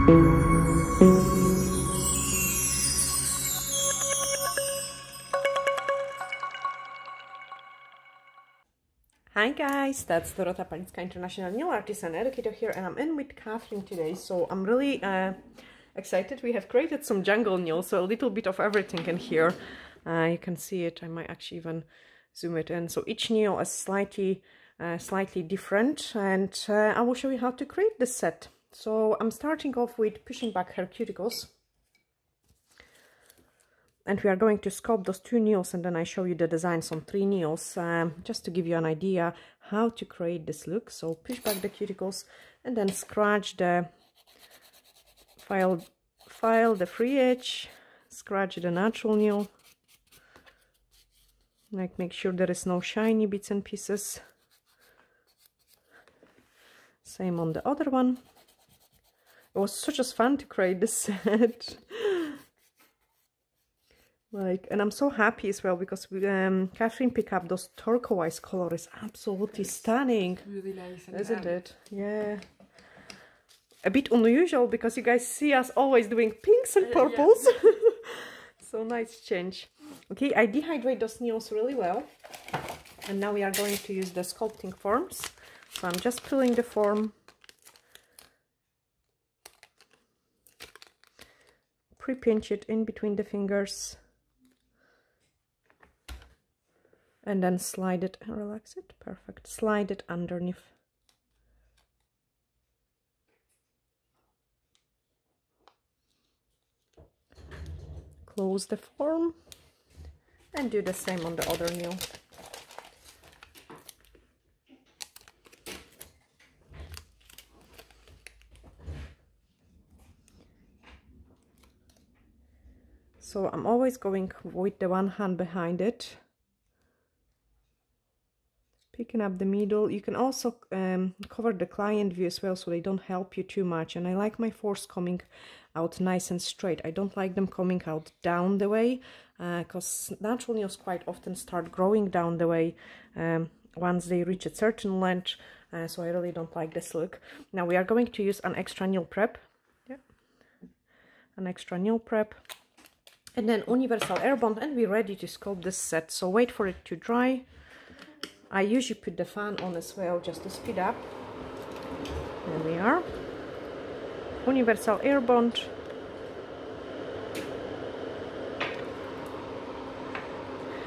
Hi guys, that's Dorota Palicka, International Nail Artist and Educator here, and I'm in with Catherine today. So I'm really excited. We have created some jungle nails, so a little bit of everything in here. You can see it. I might actually even zoom it in. So each nail is slightly different, and I will show you how to create this set. So I'm starting off with pushing back her cuticles. And we are going to sculpt those 2 nails, and then I show you the designs on 3 nails, just to give you an idea how to create this look. So push back the cuticles and then scratch the file the free edge, scratch the natural nail, like make sure there is no shiny bits and pieces. Same on the other one. It was such as fun to create this set. And I'm so happy as well because Catherine picked up those turquoise color. Is absolutely stunning. Really nice, isn't it? Yeah. A bit unusual because you guys see us always doing pinks and purples. Yeah. So nice change. Okay, I dehydrate those nails really well, and now we are going to use the sculpting forms. So I'm just pulling the form, pre-pinch it in between the fingers, and then slide it and relax it. Perfect. Slide it underneath. Close the form and do the same on the other nail. So I'm always going with the one hand behind it, picking up the middle. You can also cover the client view as well, so they don't help you too much. And I like my forks coming out nice and straight. I don't like them coming out down the way, because natural nails quite often start growing down the way once they reach a certain length. So I really don't like this look. Now we are going to use an extra nail prep. Yeah, an extra nail prep. And then universal air bond, and we're ready to sculpt this set. So wait for it to dry. I usually put the fan on as well just to speed up. There we are. Universal air bond.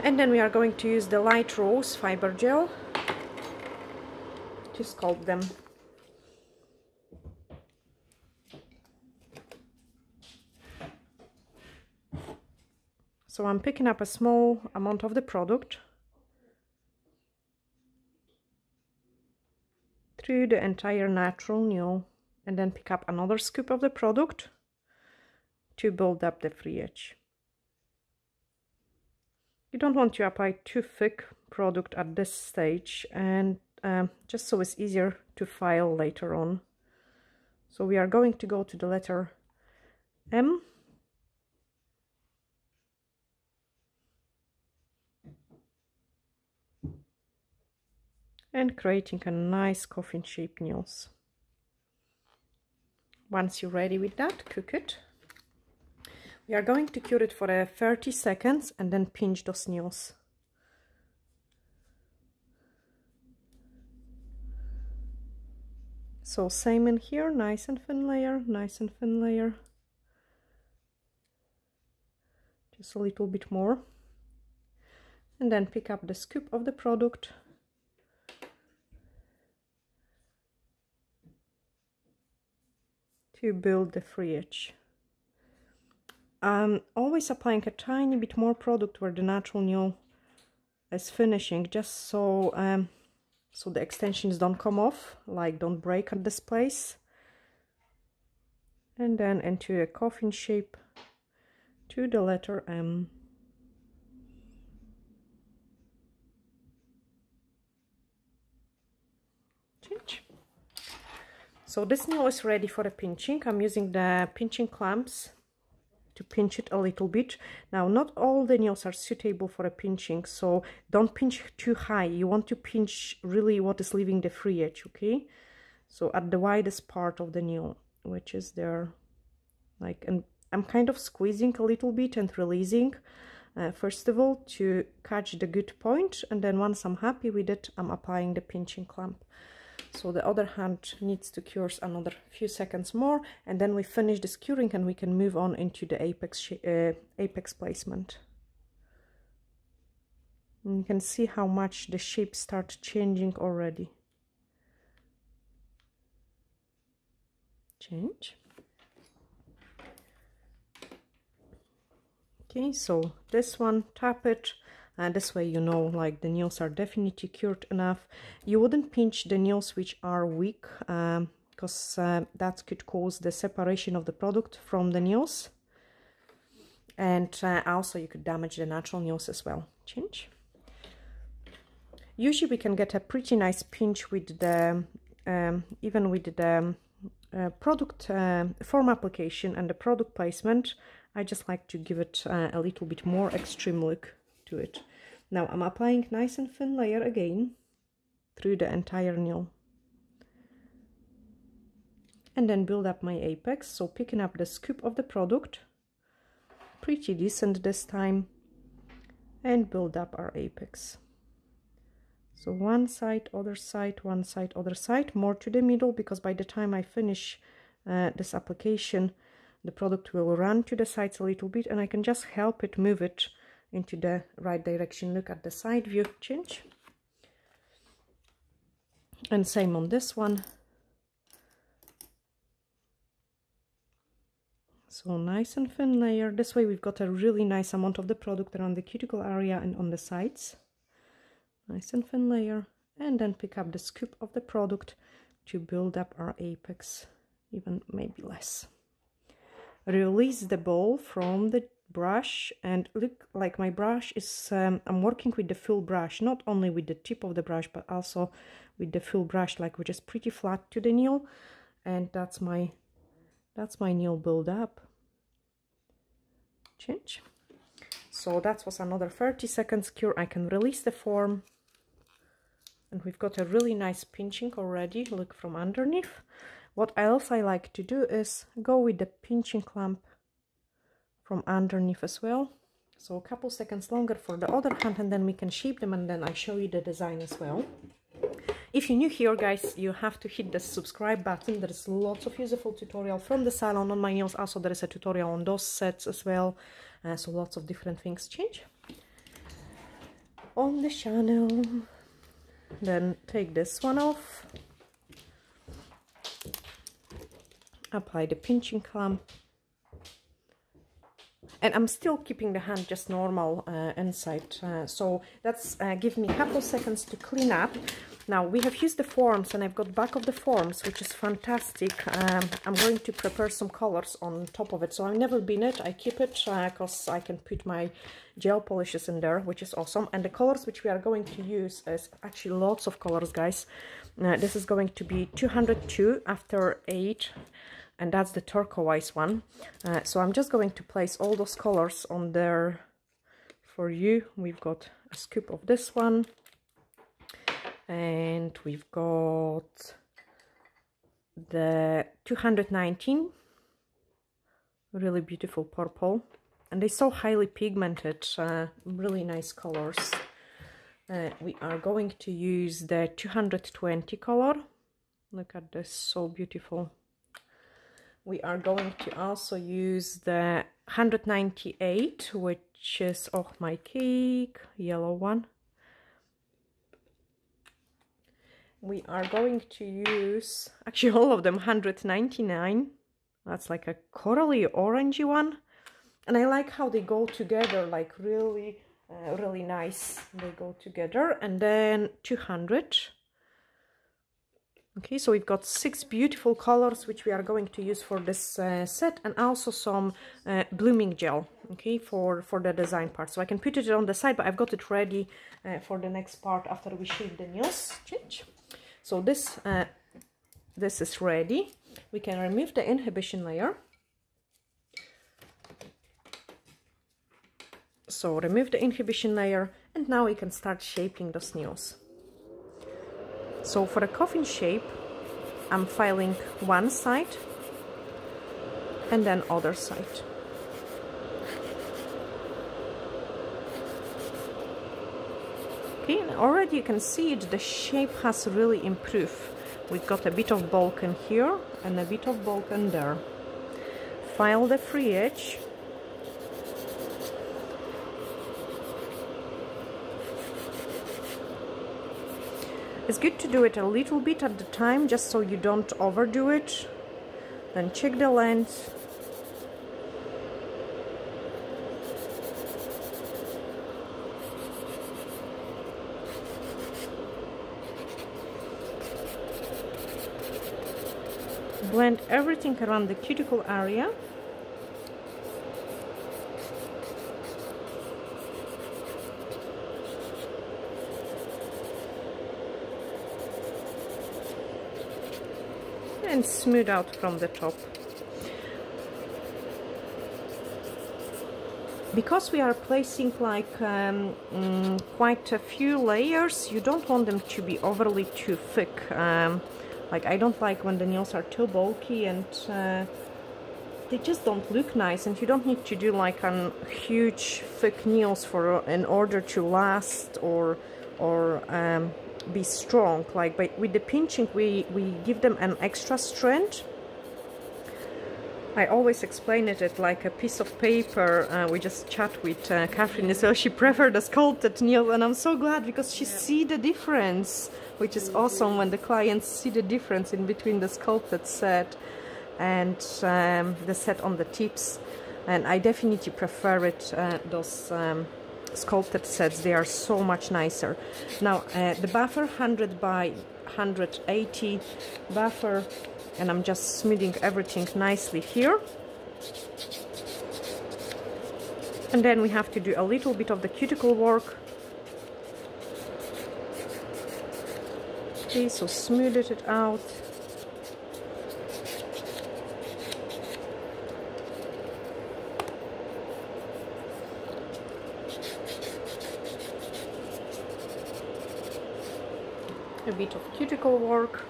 And then we are going to use the light rose fiber gel to sculpt them. So I'm picking up a small amount of the product through the entire natural nail, and then pick up another scoop of the product to build up the free edge. You don't want to apply too thick product at this stage, and just so it's easier to file later on. So we are going to go to the letter M. And creating a nice coffin shaped nails. Once you're ready with that, cook it. We are going to cure it for 30 seconds and then pinch those nails. So same in here, nice and thin layer, nice and thin layer. Just a little bit more. And then pick up the scoop of the product. To build the free edge. Always applying a tiny bit more product where the natural nail is finishing, just so so the extensions don't come off, like don't break at this place. And then into a coffin shape to the letter M. Change. So this nail is ready for the pinching. I'm using the pinching clamps to pinch it a little bit. Now, not all the nails are suitable for a pinching, so don't pinch too high. You want to pinch really what is leaving the free edge, okay? So at the widest part of the nail, which is there. like, and I'm kind of squeezing a little bit and releasing, first of all, to catch the good point, and then once I'm happy with it, I'm applying the pinching clamp. So the other hand needs to cure another few seconds more, and then we finish this curing and we can move on into the apex placement. And you can see how much the shape starts changing already. Change. Okay, so this one, tap it, and this way you know like the nails are definitely cured enough. You wouldn't pinch the nails which are weak, because that could cause the separation of the product from the nails, and also you could damage the natural nails as well. Change. Usually we can get a pretty nice pinch with the even with the product form application and the product placement. I just like to give it a little bit more extreme look to it. Now I'm applying nice and thin layer again through the entire nail, and then build up my apex. So picking up the scoop of the product, pretty decent this time, and build up our apex. So one side, other side, one side, other side, more to the middle, because by the time I finish this application, the product will run to the sides a little bit, and I can just help it move it into the right direction. Look at the side view. Change. And same on this one. So nice and thin layer. This way we've got a really nice amount of the product around the cuticle area and on the sides. Nice and thin layer, and then pick up the scoop of the product to build up our apex, even maybe less. Release the ball from the brush, and look, like my brush is I'm working with the full brush, not only with the tip of the brush but also with the full brush, like, which is pretty flat to the nail, and that's my nail build up. Change. So that was another 30 seconds cure. I can release the form, and we've got a really nice pinching already. Look from underneath. What else I like to do is go with the pinching clamp from underneath as well. So a couple seconds longer for the other hand, and then we can shape them, and then I show you the design as well. If you're new here, guys, you have to hit the subscribe button. There's lots of useful tutorial from the salon on my nails. Also, there is a tutorial on those sets as well. So lots of different things. Change on the channel. Then take this one off. Apply the pinching clamp. And I'm still keeping the hand just normal inside. So that's give me a couple seconds to clean up. Now we have used the forms, and I've got back of the forms, which is fantastic. I'm going to prepare some colors on top of it. So I've never been it. I keep it because I can put my gel polishes in there, which is awesome. And the colors which we are going to use is actually lots of colors, guys. This is going to be 202 after 8. And that's the turquoise one. So I'm just going to place all those colors on there for you. We've got a scoop of this one. And we've got the 219. Really beautiful purple. And they're so highly pigmented. Really nice colors. We are going to use the 220 color. Look at this, so beautiful. We are going to also use the 198, which is, oh my cake, yellow one. We are going to use, actually all of them, 199. That's like a corally orangey one. And I like how they go together, like really, really nice. They go together. And then 200. Okay, so we've got 6 beautiful colors which we are going to use for this set, and also some blooming gel, okay, for the design part. So I can put it on the side, but I've got it ready for the next part after we shape the nails. Change. So this is ready. We can remove the inhibition layer. So remove the inhibition layer, and now we can start shaping those nails. So for a coffin shape, I'm filing one side and then other side. Okay, and already you can see it, the shape has really improved. We've got a bit of bulk in here and a bit of bulk in there. File the free edge. It's good to do it a little bit at the time, just so you don't overdo it. Then check the length. Blend everything around the cuticle area. And smooth out from the top. Because we are placing like quite a few layers, you don't want them to be overly too thick. Like I don't like when the nails are too bulky and they just don't look nice, and you don't need to do like a huge thick nails for in order to last or be strong. Like with the pinching we give them an extra strength. I always explain it like a piece of paper. We just chat with Catherine, so she preferred a sculpted nail, and I'm so glad because she see the difference, which is awesome when the clients see the difference in between the sculpted set and the set on the tips. And I definitely prefer it, those sculpted sets. They are so much nicer. Now the buffer 100 by 180 buffer, and I'm just smoothing everything nicely here. And then we have to do a little bit of the cuticle work. Okay, so smooth it out. A bit of cuticle work.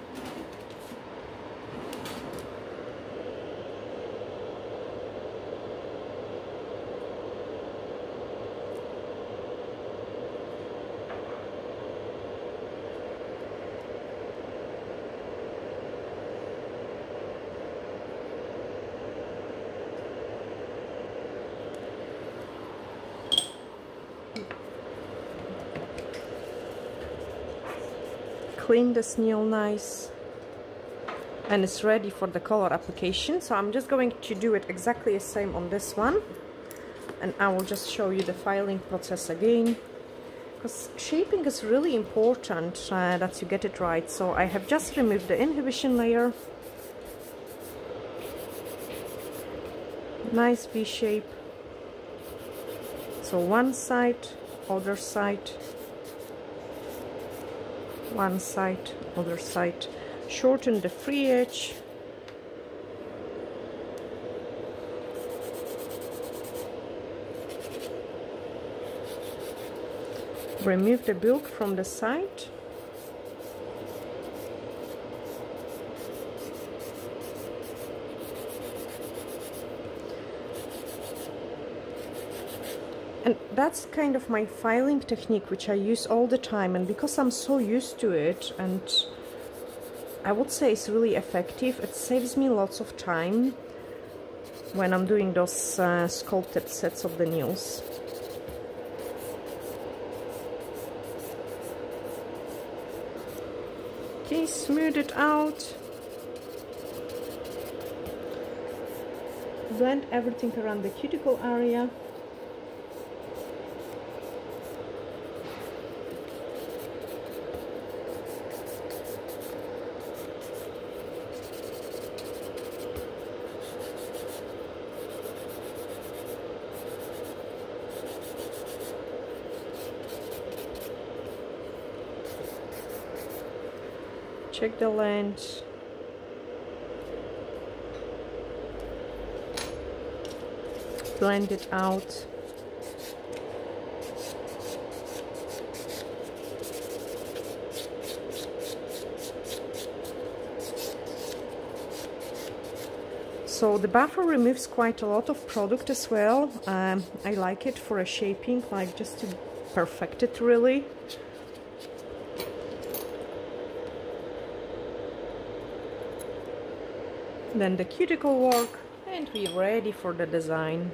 Clean this nail nice, and it's ready for the color application. So I'm just going to do it exactly the same on this one, and I will just show you the filing process again, because shaping is really important that you get it right. So I have just removed the inhibition layer. Nice V shape. So one side, other side, one side, other side. Shorten the free edge. Remove the bulk from the side. And that's kind of my filing technique, which I use all the time, and because I'm so used to it, and I would say it's really effective, it saves me lots of time when I'm doing those sculpted sets of the nails. Okay, smooth it out. Blend everything around the cuticle area. Check the length. Blend it out. So the buffer removes quite a lot of product as well. I like it for a shaping, like just to perfect it really. Then the cuticle work, and we're ready for the design.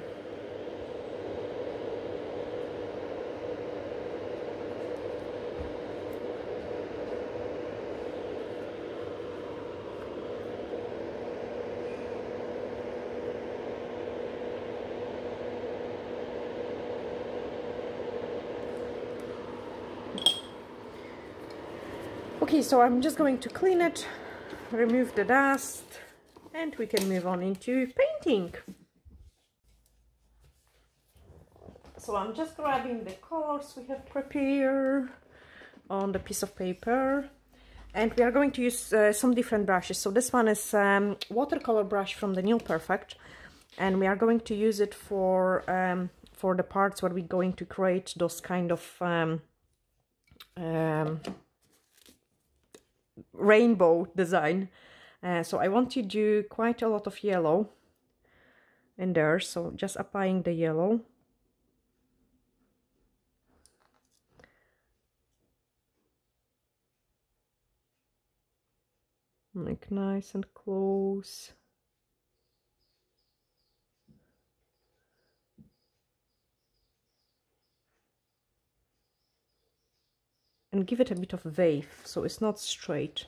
Okay, so I'm just going to clean it, remove the dust, and we can move on into painting. So I'm just grabbing the colors we have prepared on the piece of paper, and we are going to use some different brushes. So this one is watercolor brush from the Nail Perfect, and we are going to use it for the parts where we're going to create those kind of rainbow design. So I want to do quite a lot of yellow in there, so just applying the yellow. Like nice and close. And give it a bit of wave, so it's not straight.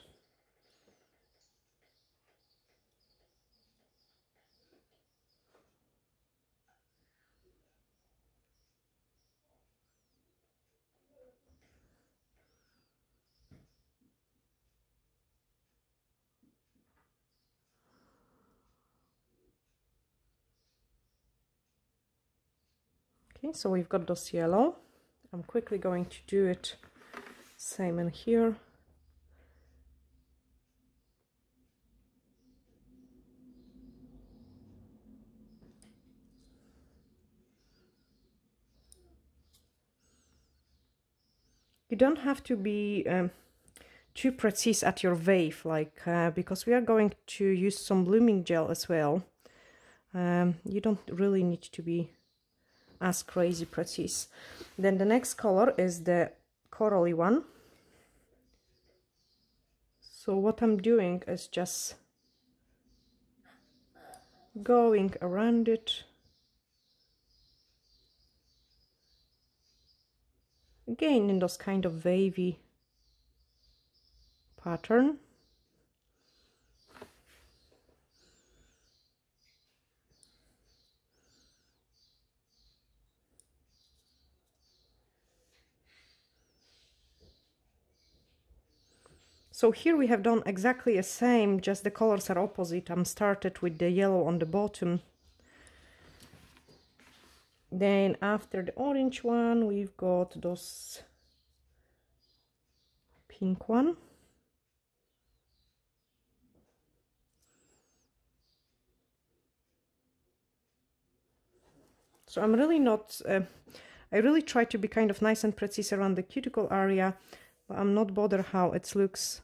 Okay, so we've got this yellow. I'm quickly going to do it same in here. You don't have to be too precise at your wave, like because we are going to use some blooming gel as well. You don't really need to be as crazy precise. Then the next color is the corally one. So what I'm doing is just going around it, again in those kind of wavy pattern. So here we have done exactly the same, just the colors are opposite. I'm started with the yellow on the bottom. Then after the orange one, we've got those pink one. So I'm really not, I really try to be kind of nice and precise around the cuticle area, but I'm not bothered how it looks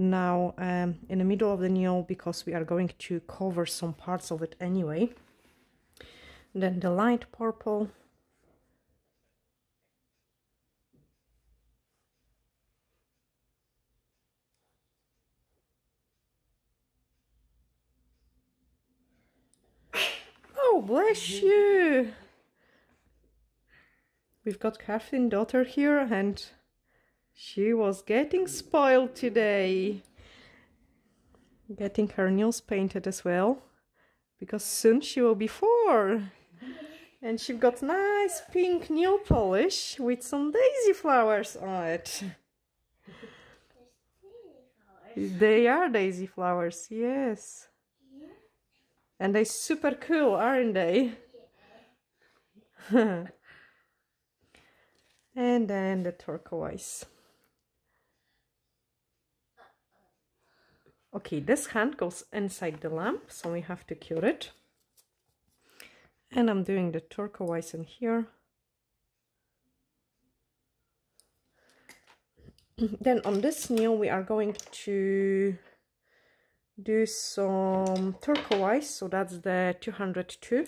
now in the middle of the nail, because we are going to cover some parts of it anyway. Then the light purple. Oh, bless you! We've got Kathleen's daughter here, and she was getting spoiled today. Getting her nails painted as well, because soon she will be 4. And she got nice pink nail polish with some daisy flowers on it. They are daisy flowers, yes. And they're super cool, aren't they? And then the turquoise. Okay, this hand goes inside the lamp, so we have to cure it. And I'm doing the turquoise in here. Then on this nail we are going to do some turquoise, so that's the 202.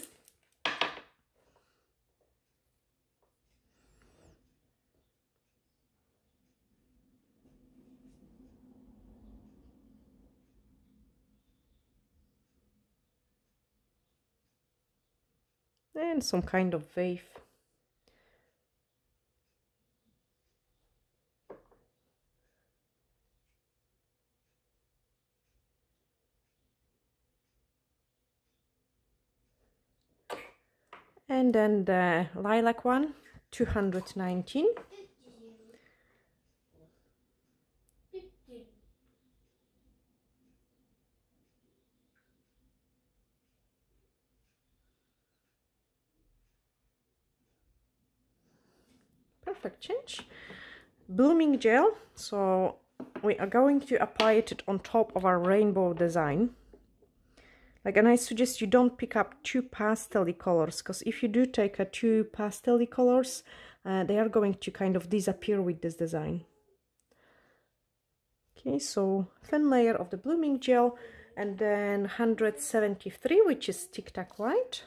And some kind of wave. And then the lilac one, 219. Perfect change. Blooming gel, so we are going to apply it on top of our rainbow design. Like, and I suggest you don't pick up too pastel-y colors, because if you do take a too pastel-y colors, they are going to kind of disappear with this design. Okay, so thin layer of the blooming gel, and then 173, which is Tic Tac white.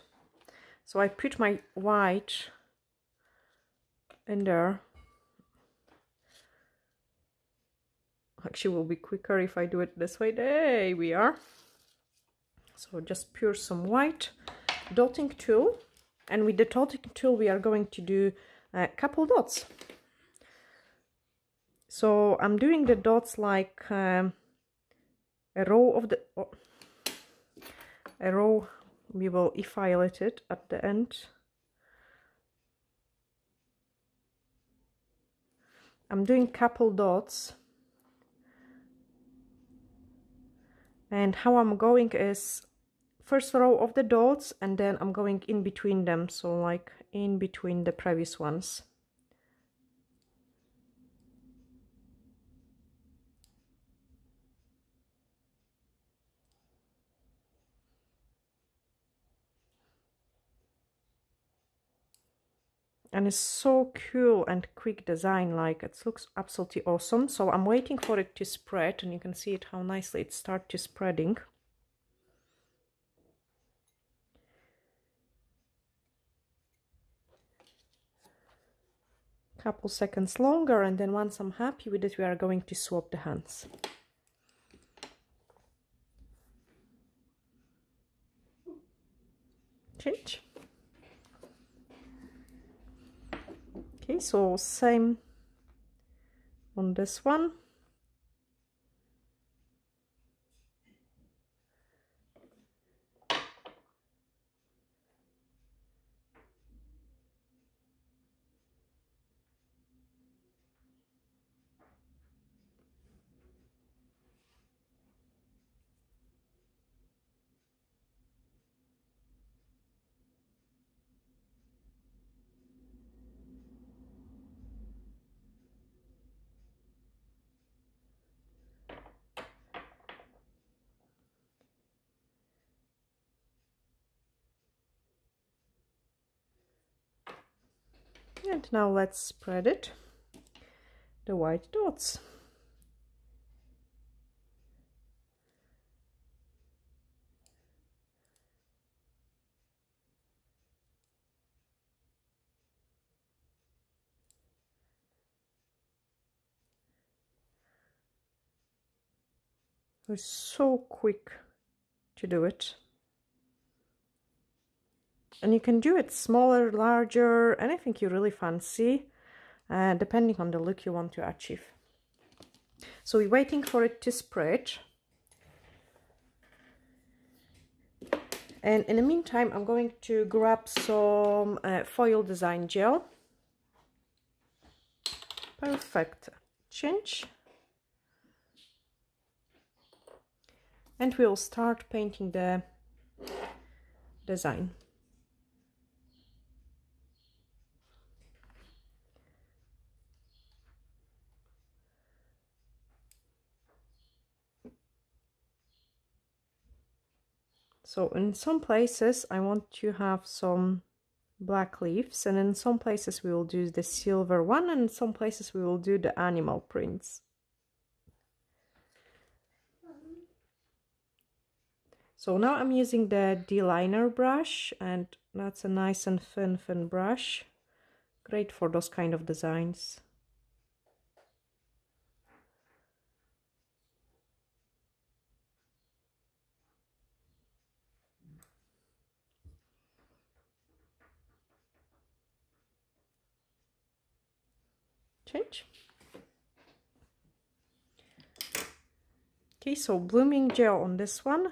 So I put my white in there. Actually, it will be quicker if I do it this way. There we are. So just pour some white, dotting tool, and with the dotting tool we are going to do a couple dots. So I'm doing the dots like a row of the a row. We will effilate it at the end. I'm doing couple dots, and how I'm going is first row of the dots, and then I'm going in between them, so like in between the previous ones. And it's so cool and quick design, like it looks absolutely awesome. So I'm waiting for it to spread, and you can see it how nicely it starts to spreading. Couple seconds longer, and then once I'm happy with it, we are going to swap the hands. Change. Okay, so same on this one. And now let's spread it, the white dots. It's so quick to do it. And you can do it smaller, larger, anything you really fancy, depending on the look you want to achieve. So we're waiting for it to spread. And in the meantime, I'm going to grab some foil design gel. Perfect change. And we'll start painting the design. So in some places I want to have some black leaves, and in some places we will do the silver one, and in some places we will do the animal prints. So now I'm using the D-liner brush, and that's a nice and thin brush. Great for those kind of designs. Change. Okay, so blooming gel on this one.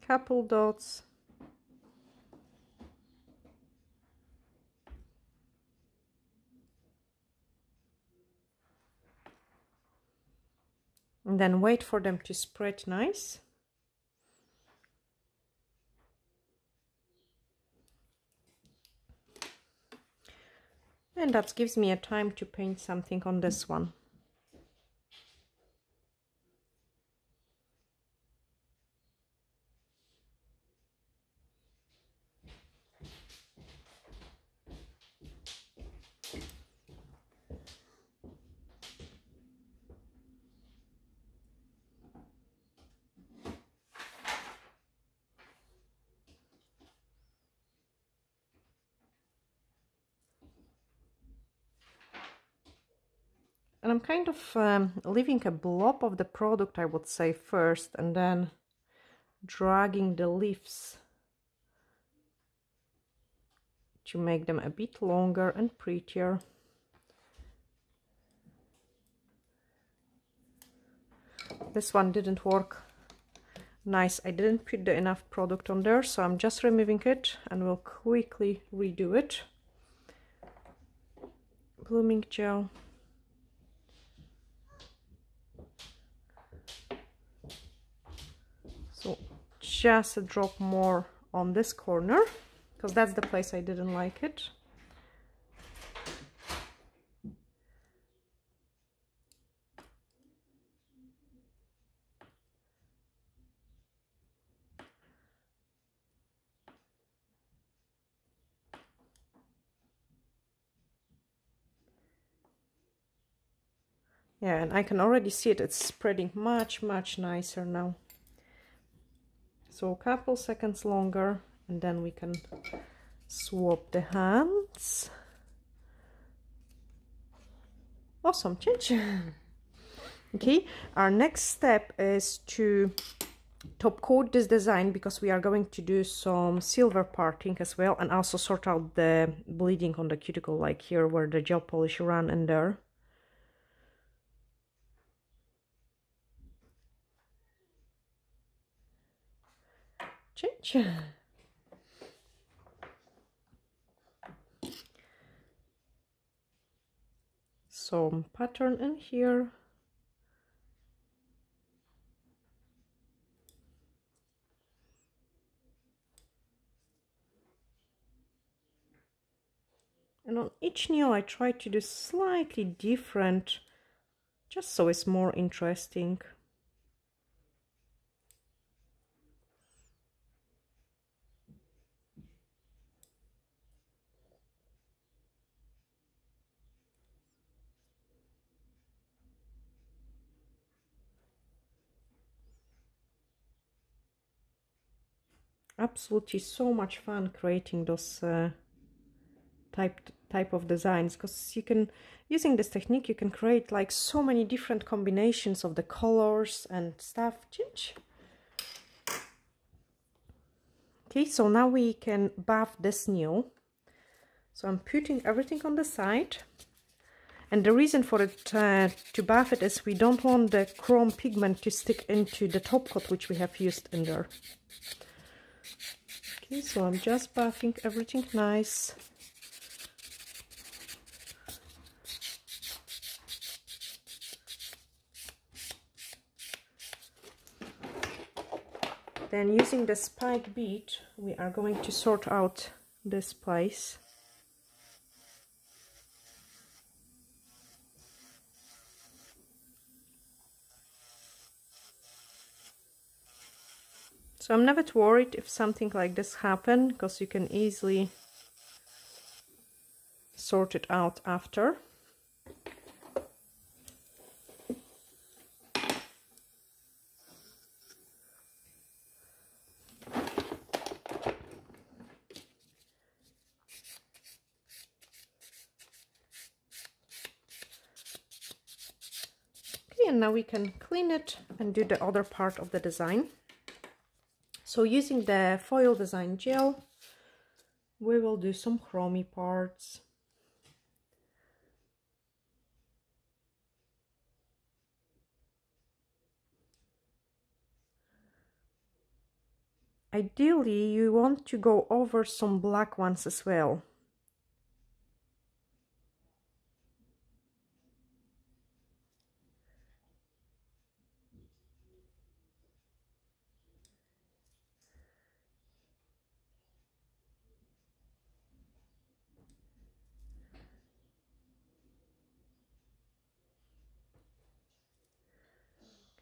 Couple dots. And then wait for them to spread nice. And that gives me a time to paint something on this one. And I'm kind of leaving a blob of the product, I would say, first, and then dragging the leaves to make them a bit longer and prettier. This one didn't work nice. I didn't put enough product on there, so I'm just removing it and we'll quickly redo it. Blooming gel. So just a drop more on this corner, because that's the place I didn't like it. Yeah, and I can already see it, it's spreading much nicer now. So a couple seconds longer, and then we can swap the hands. Awesome, change. Okay, our next step is to top coat this design, because we are going to do some silver parting as well, and also sort out the bleeding on the cuticle, like here where the gel polish ran in there. Change. Some pattern in here. And on each nail I try to do slightly different, just so it's more interesting. Absolutely so much fun creating those type of designs, because you can, using this technique, you can create like so many different combinations of the colors and stuff. Okay, so now we can buff this nail. So I'm putting everything on the side, and the reason for it to buff it is we don't want the chrome pigment to stick into the top coat which we have used in there. Okay, so I'm just buffing everything nice. Then using the spike bead, we are going to sort out this place. So I'm never worried if something like this happens, because you can easily sort it out after. Okay, and now we can clean it and do the other part of the design. So using the foil design gel, we will do some chromy parts. Ideally, you want to go over some black ones as well.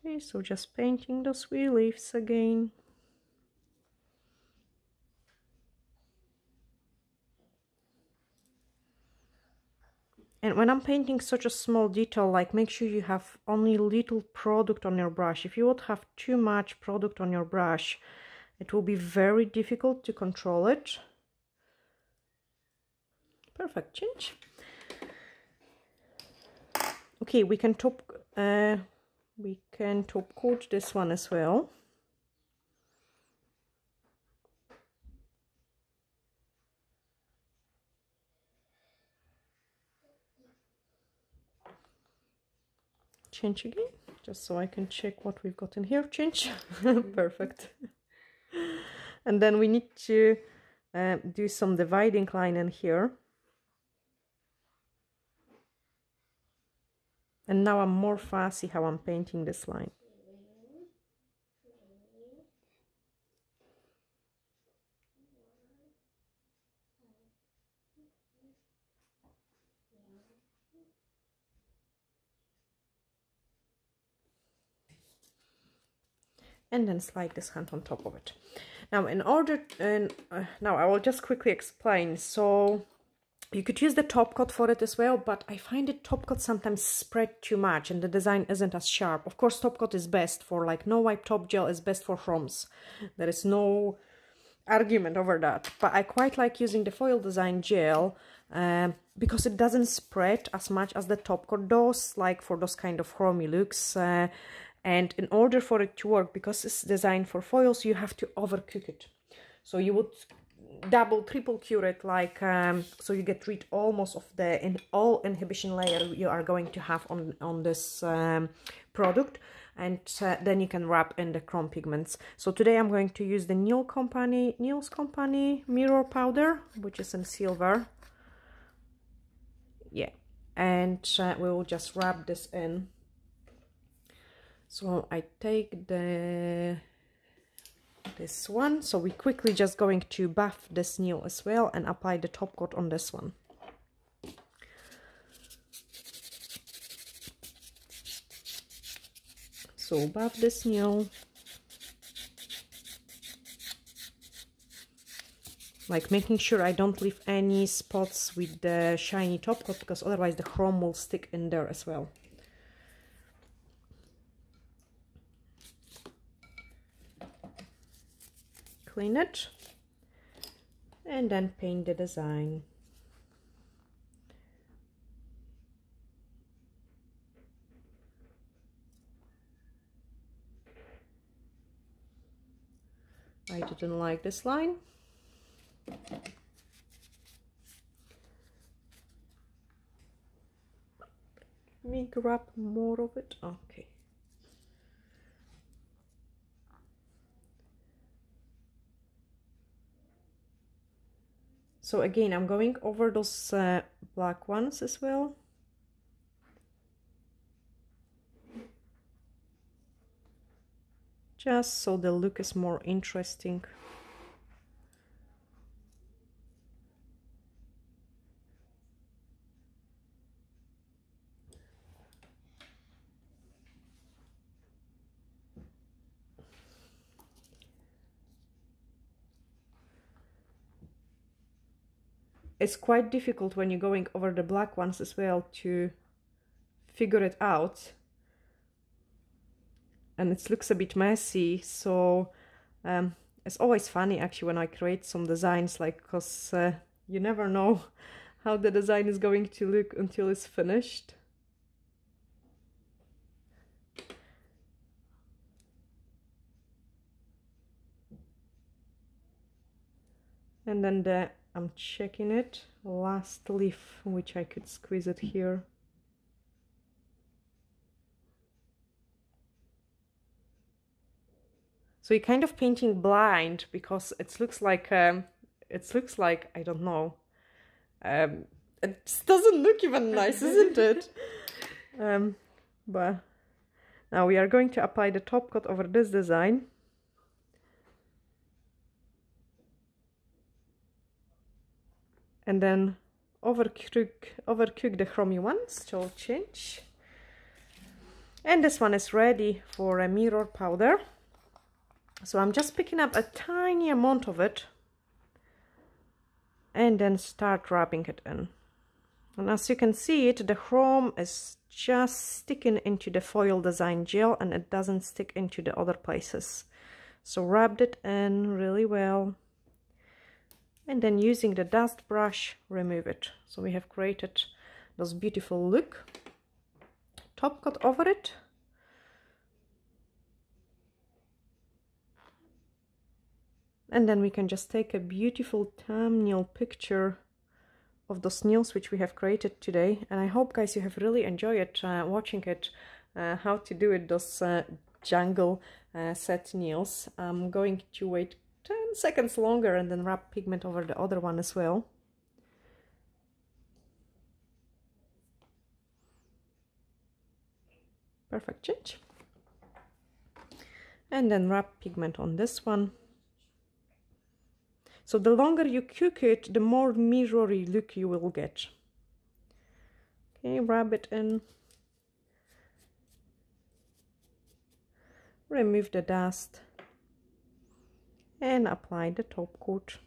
Okay, so just painting those wee leaves again. And when I'm painting such a small detail, like, make sure you have only little product on your brush. If you would have too much product on your brush, it will be very difficult to control it. Perfect, change. Okay, we can top coat this one as well. Change again, just so I can check what we've got in here. Change. Perfect. And then we need to do some dividing line in here. And now I'm more fussy how I'm painting this line. And then slide this hand on top of it. Now, in order, now I will just quickly explain. So you could use the top coat for it as well, but I find the top coat sometimes spread too much and the design isn't as sharp. Of course, top coat is best for, like, no wipe top gel is best for chromes. There is no argument over that, but I quite like using the foil design gel because it doesn't spread as much as the top coat does, like for those kind of chromy looks. And in order for it to work, because it's designed for foils, you have to overcook it. So you would double, triple cure it, like so you get rid almost of the all inhibition layer you are going to have on this product, and then you can wrap in the chrome pigments. So today I'm going to use the Nail's Company mirror powder, which is in silver. Yeah, and we will just wrap this in. So I take this one, so we quickly just going to buff this nail as well and apply the top coat on this one. So buff this nail, like making sure I don't leave any spots with the shiny top coat, because otherwise the chrome will stick in there as well. Clean it and then paint the design. I didn't like this line. Let me grab more of it. Okay. So again, I'm going over those black ones as well. Just so the look is more interesting. it's quite difficult when you're going over the black ones as well to figure it out, and it looks a bit messy. So it's always funny actually when I create some designs, like, because you never know how the design is going to look until it's finished. And then I'm checking it, last leaf, which I could squeeze it here. So you're kind of painting blind because it looks like I don't know. It just doesn't look even nice, isn't it? But now we are going to apply the top coat over this design. And then overcook the chromey ones, so I'll change. And this one is ready for a mirror powder. So I'm just picking up a tiny amount of it and then start rubbing it in. And as you can see it, the chrome is just sticking into the foil design gel and it doesn't stick into the other places. So rubbed it in really well. And then using the dust brush, remove it. So we have created this beautiful look. Top coat over it. And then we can just take a beautiful thumbnail picture of those nails which we have created today. And I hope, guys, you have really enjoyed watching it, how to do it, those jungle set nails. I'm going to wait 10 seconds longer and then rub pigment over the other one as well. Perfect change. And then rub pigment on this one. So the longer you cook it, the more mirror-y look you will get. Okay, rub it in. Remove the dust. And apply the top coat.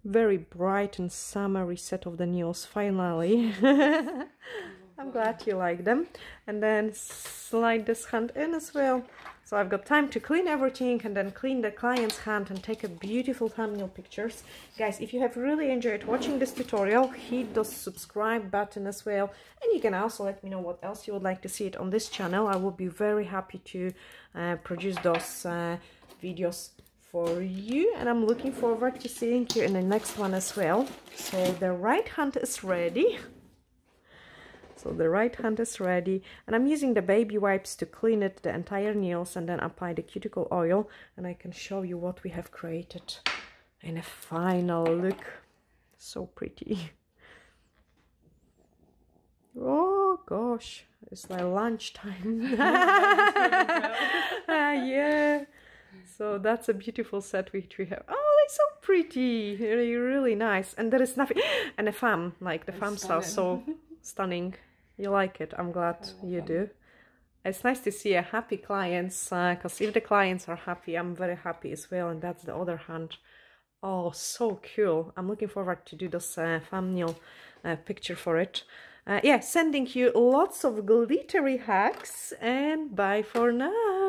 Very bright and summery set of the nails, finally. I'm glad you like them. And then slide this hand in as well. So I've got time to clean everything and then clean the client's hand and take a beautiful thumbnail pictures. Guys, if you have really enjoyed watching this tutorial, hit the subscribe button as well. And you can also let me know what else you would like to see it on this channel. I will be very happy to produce those videos for you. And I'm looking forward to seeing you in the next one as well. So the right hand is ready. So the right hand is ready, and I'm using the baby wipes to clean it, the entire nails, and then apply the cuticle oil, and I can show you what we have created in a final look. So pretty. Oh gosh, it's like lunchtime. Yeah. So that's a beautiful set which we have. Oh, it's so pretty, really, really nice. And there is nothing, and the femme, like the femme style, so stunning. You like it? I'm glad you do. It's nice to see a happy clients, because if the clients are happy, I'm very happy as well. And that's the other hand. Oh, so cool. I'm looking forward to do this thumbnail picture for it. Yeah, sending you lots of glittery hacks, and bye for now.